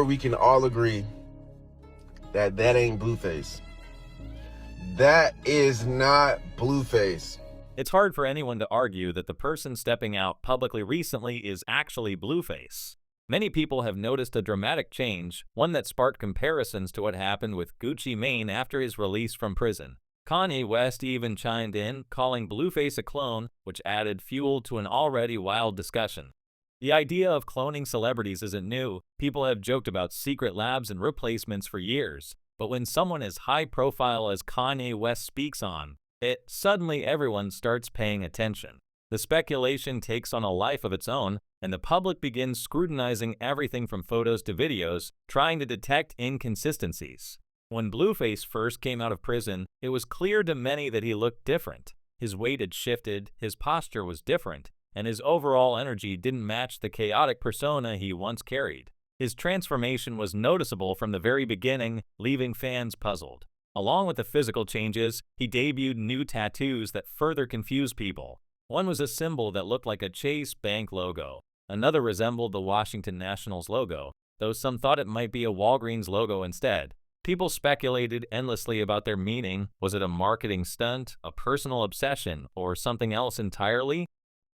sure we can all agree that that ain't Blueface. That is not Blueface. It's hard for anyone to argue that the person stepping out publicly recently is actually Blueface. Many people have noticed a dramatic change, one that sparked comparisons to what happened with Gucci Mane after his release from prison. Kanye West even chimed in, calling Blueface a clone, which added fuel to an already wild discussion. The idea of cloning celebrities isn't new. People have joked about secret labs and replacements for years. But when someone as high profile as Kanye West speaks on it, suddenly everyone starts paying attention. The speculation takes on a life of its own, and the public begins scrutinizing everything from photos to videos, trying to detect inconsistencies. When Blueface first came out of prison, it was clear to many that he looked different. His weight had shifted, his posture was different, and his overall energy didn't match the chaotic persona he once carried. His transformation was noticeable from the very beginning, leaving fans puzzled. Along with the physical changes, he debuted new tattoos that further confused people. One was a symbol that looked like a Chase Bank logo. Another resembled the Washington Nationals logo, though some thought it might be a Walgreens logo instead. People speculated endlessly about their meaning. Was it a marketing stunt, a personal obsession, or something else entirely?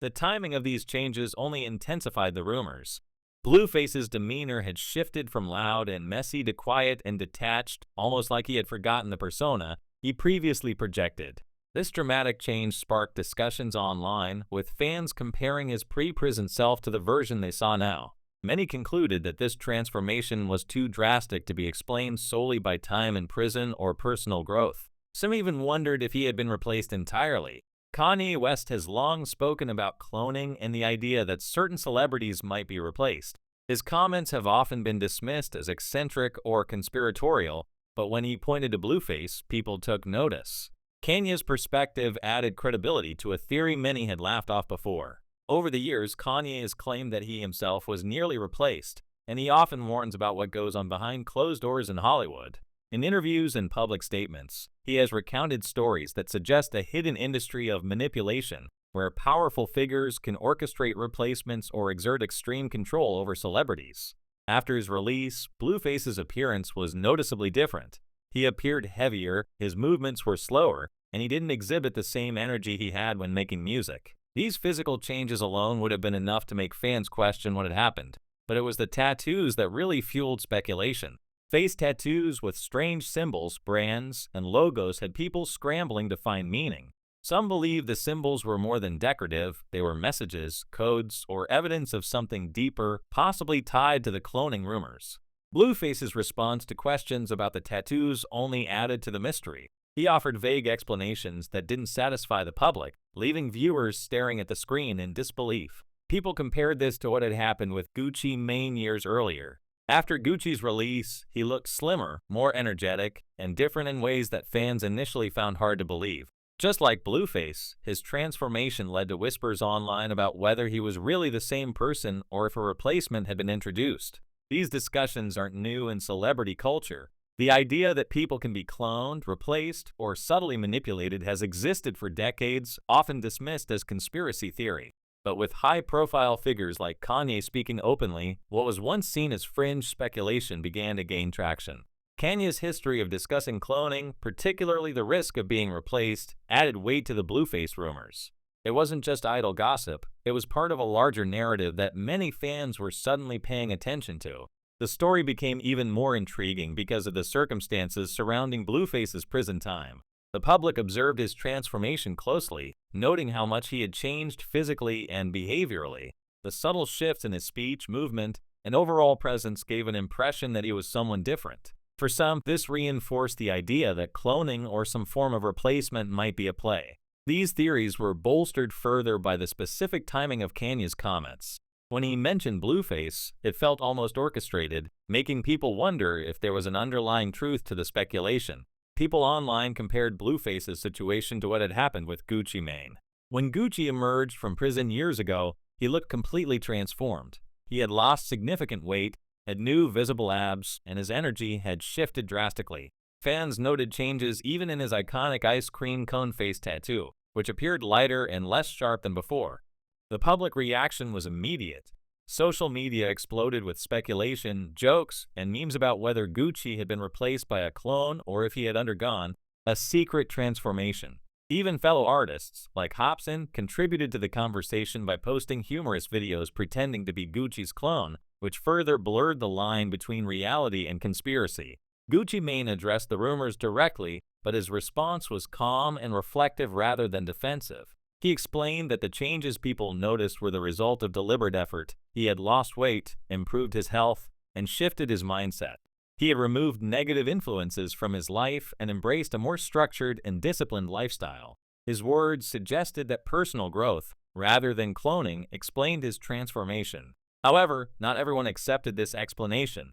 The timing of these changes only intensified the rumors. Blueface's demeanor had shifted from loud and messy to quiet and detached, almost like he had forgotten the persona he previously projected. This dramatic change sparked discussions online, with fans comparing his pre-prison self to the version they saw now. Many concluded that this transformation was too drastic to be explained solely by time in prison or personal growth. Some even wondered if he had been replaced entirely. Kanye West has long spoken about cloning and the idea that certain celebrities might be replaced. His comments have often been dismissed as eccentric or conspiratorial, but when he pointed to Blueface, people took notice. Kanye's perspective added credibility to a theory many had laughed off before. Over the years, Kanye has claimed that he himself was nearly replaced, and he often warns about what goes on behind closed doors in Hollywood. In interviews and public statements, he has recounted stories that suggest a hidden industry of manipulation, where powerful figures can orchestrate replacements or exert extreme control over celebrities. After his release, Blueface's appearance was noticeably different. He appeared heavier, his movements were slower, and he didn't exhibit the same energy he had when making music. These physical changes alone would have been enough to make fans question what had happened, but it was the tattoos that really fueled speculation. Face tattoos with strange symbols, brands, and logos had people scrambling to find meaning. Some believed the symbols were more than decorative, they were messages, codes, or evidence of something deeper, possibly tied to the cloning rumors. Blueface's response to questions about the tattoos only added to the mystery. He offered vague explanations that didn't satisfy the public, leaving viewers staring at the screen in disbelief. People compared this to what had happened with Gucci Mane years earlier. After Gucci's release, he looked slimmer, more energetic, and different in ways that fans initially found hard to believe. Just like Blueface, his transformation led to whispers online about whether he was really the same person or if a replacement had been introduced. These discussions aren't new in celebrity culture. The idea that people can be cloned, replaced, or subtly manipulated has existed for decades, often dismissed as conspiracy theory. But with high-profile figures like Kanye speaking openly, what was once seen as fringe speculation began to gain traction. Kanye's history of discussing cloning, particularly the risk of being replaced, added weight to the Blueface rumors. It wasn't just idle gossip, it was part of a larger narrative that many fans were suddenly paying attention to. The story became even more intriguing because of the circumstances surrounding Blueface's prison time. The public observed his transformation closely, noting how much he had changed physically and behaviorally. The subtle shifts in his speech, movement, and overall presence gave an impression that he was someone different. For some, this reinforced the idea that cloning or some form of replacement might be at play. These theories were bolstered further by the specific timing of Kanye's comments. When he mentioned Blueface, it felt almost orchestrated, making people wonder if there was an underlying truth to the speculation. People online compared Blueface's situation to what had happened with Gucci Mane. When Gucci emerged from prison years ago, he looked completely transformed. He had lost significant weight, had new visible abs, and his energy had shifted drastically. Fans noted changes even in his iconic ice cream cone face tattoo, which appeared lighter and less sharp than before. The public reaction was immediate. social media exploded with speculation, jokes, and memes about whether Gucci had been replaced by a clone or if he had undergone a secret transformation. Even fellow artists, like Hobson, contributed to the conversation by posting humorous videos pretending to be Gucci's clone, which further blurred the line between reality and conspiracy. Gucci Mane addressed the rumors directly, but his response was calm and reflective rather than defensive. He explained that the changes people noticed were the result of deliberate effort. He had lost weight, improved his health, and shifted his mindset. He had removed negative influences from his life and embraced a more structured and disciplined lifestyle. His words suggested that personal growth, rather than cloning, explained his transformation. However, not everyone accepted this explanation.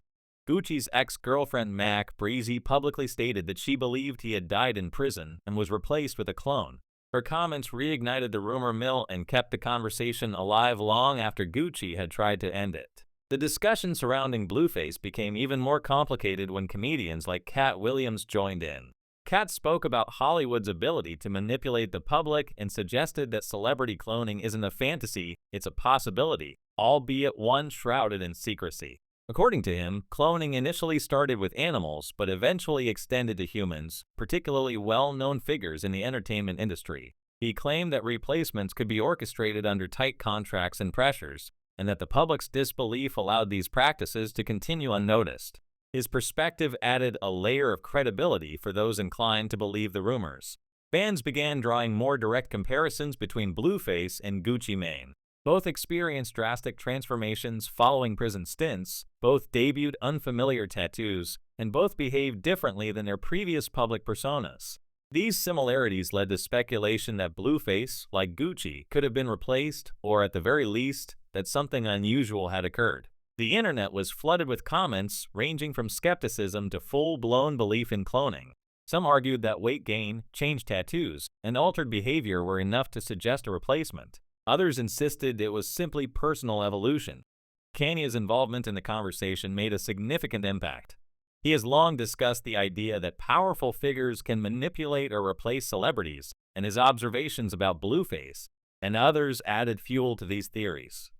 Gucci's ex-girlfriend Mac Breezy publicly stated that she believed he had died in prison and was replaced with a clone. Her comments reignited the rumor mill and kept the conversation alive long after Gucci had tried to end it. The discussion surrounding Blueface became even more complicated when comedians like Cat Williams joined in. Cat spoke about Hollywood's ability to manipulate the public and suggested that celebrity cloning isn't a fantasy, it's a possibility, albeit one shrouded in secrecy. According to him, cloning initially started with animals but eventually extended to humans, particularly well-known figures in the entertainment industry. He claimed that replacements could be orchestrated under tight contracts and pressures, and that the public's disbelief allowed these practices to continue unnoticed. His perspective added a layer of credibility for those inclined to believe the rumors. Fans began drawing more direct comparisons between Blueface and Gucci Mane. Both experienced drastic transformations following prison stints, both debuted unfamiliar tattoos, and both behaved differently than their previous public personas. These similarities led to speculation that Blueface, like Gucci, could have been replaced, or at the very least, that something unusual had occurred. The internet was flooded with comments ranging from skepticism to full-blown belief in cloning. Some argued that weight gain, changed tattoos, and altered behavior were enough to suggest a replacement. Others insisted it was simply personal evolution. Kanye's involvement in the conversation made a significant impact. He has long discussed the idea that powerful figures can manipulate or replace celebrities, and his observations about Blueface and others added fuel to these theories.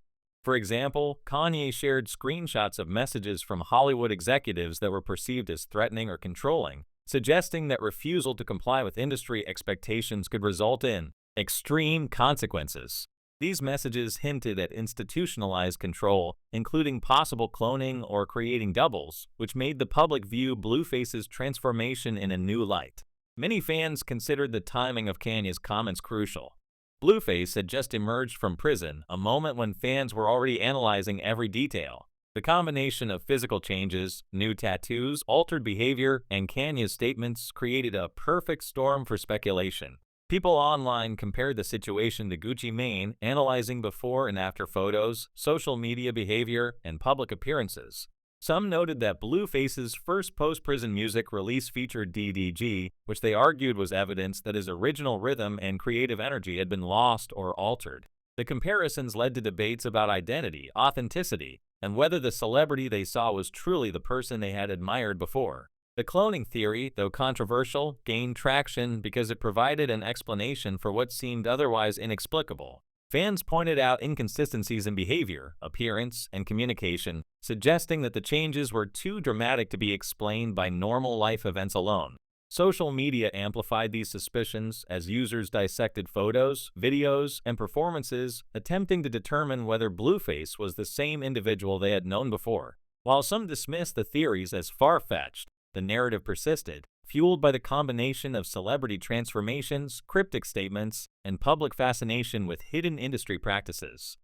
For example, Kanye shared screenshots of messages from Hollywood executives that were perceived as threatening or controlling, suggesting that refusal to comply with industry expectations could result in extreme consequences. These messages hinted at institutionalized control, including possible cloning or creating doubles, which made the public view Blueface's transformation in a new light. Many fans considered the timing of Kanye's comments crucial. Blueface had just emerged from prison, a moment when fans were already analyzing every detail. The combination of physical changes, new tattoos, altered behavior, and Kanye's statements created a perfect storm for speculation. People online compared the situation to Gucci Mane, analyzing before and after photos, social media behavior, and public appearances. Some noted that Blueface's first post-prison music release featured DDG, which they argued was evidence that his original rhythm and creative energy had been lost or altered. The comparisons led to debates about identity, authenticity, and whether the celebrity they saw was truly the person they had admired before. The cloning theory, though controversial, gained traction because it provided an explanation for what seemed otherwise inexplicable. Fans pointed out inconsistencies in behavior, appearance, and communication, suggesting that the changes were too dramatic to be explained by normal life events alone. Social media amplified these suspicions as users dissected photos, videos, and performances, attempting to determine whether Blueface was the same individual they had known before. While some dismissed the theories as far-fetched, the narrative persisted, fueled by the combination of celebrity transformations, cryptic statements, and public fascination with hidden industry practices.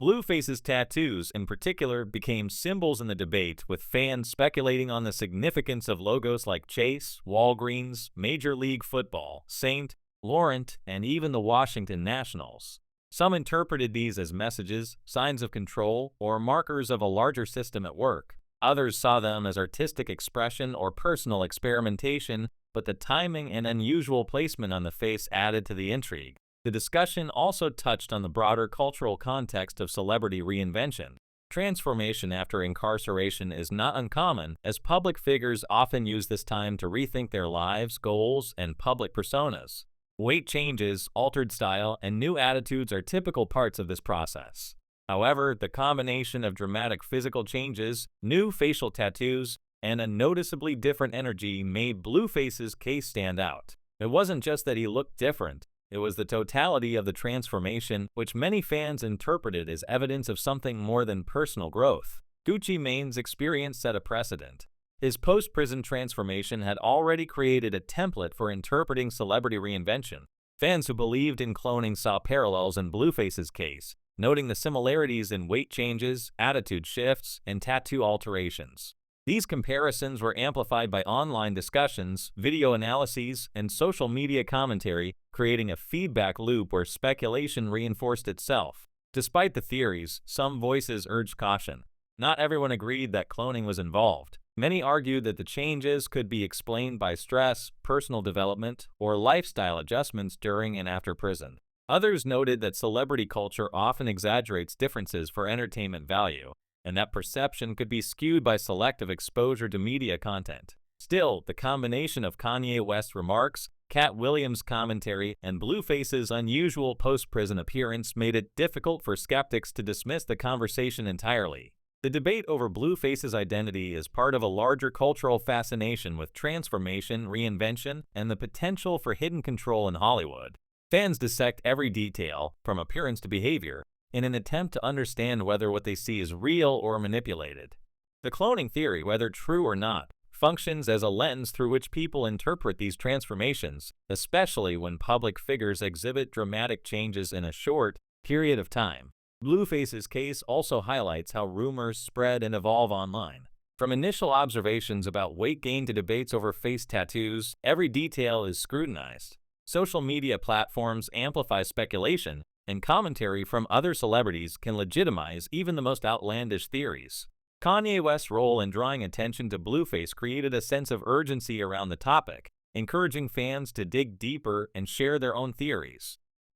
Blueface's tattoos, in particular, became symbols in the debate, with fans speculating on the significance of logos like Chase, Walgreens, Major League Football, St. Laurent, and even the Washington Nationals. Some interpreted these as messages, signs of control, or markers of a larger system at work. Others saw them as artistic expression or personal experimentation, but the timing and unusual placement on the face added to the intrigue. The discussion also touched on the broader cultural context of celebrity reinvention. Transformation after incarceration is not uncommon, as public figures often use this time to rethink their lives, goals, and public personas. Weight changes, altered style, and new attitudes are typical parts of this process. However, the combination of dramatic physical changes, new facial tattoos, and a noticeably different energy made Blueface's case stand out. It wasn't just that he looked different, it was the totality of the transformation which many fans interpreted as evidence of something more than personal growth. Gucci Mane's experience set a precedent. His post-prison transformation had already created a template for interpreting celebrity reinvention. Fans who believed in cloning saw parallels in Blueface's case, noting the similarities in weight changes, attitude shifts, and tattoo alterations. These comparisons were amplified by online discussions, video analyses, and social media commentary, creating a feedback loop where speculation reinforced itself. Despite the theories, some voices urged caution. Not everyone agreed that cloning was involved. Many argued that the changes could be explained by stress, personal development, or lifestyle adjustments during and after prison. Others noted that celebrity culture often exaggerates differences for entertainment value, and that perception could be skewed by selective exposure to media content. Still, the combination of Kanye West's remarks, Cat Williams' commentary, and Blueface's unusual post-prison appearance made it difficult for skeptics to dismiss the conversation entirely. The debate over Blueface's identity is part of a larger cultural fascination with transformation, reinvention, and the potential for hidden control in Hollywood. Fans dissect every detail, from appearance to behavior, in an attempt to understand whether what they see is real or manipulated. The cloning theory, whether true or not, functions as a lens through which people interpret these transformations, especially when public figures exhibit dramatic changes in a short period of time. Blueface's case also highlights how rumors spread and evolve online. From initial observations about weight gain to debates over face tattoos, every detail is scrutinized. Social media platforms amplify speculation, and commentary from other celebrities can legitimize even the most outlandish theories. Kanye West's role in drawing attention to Blueface created a sense of urgency around the topic, encouraging fans to dig deeper and share their own theories.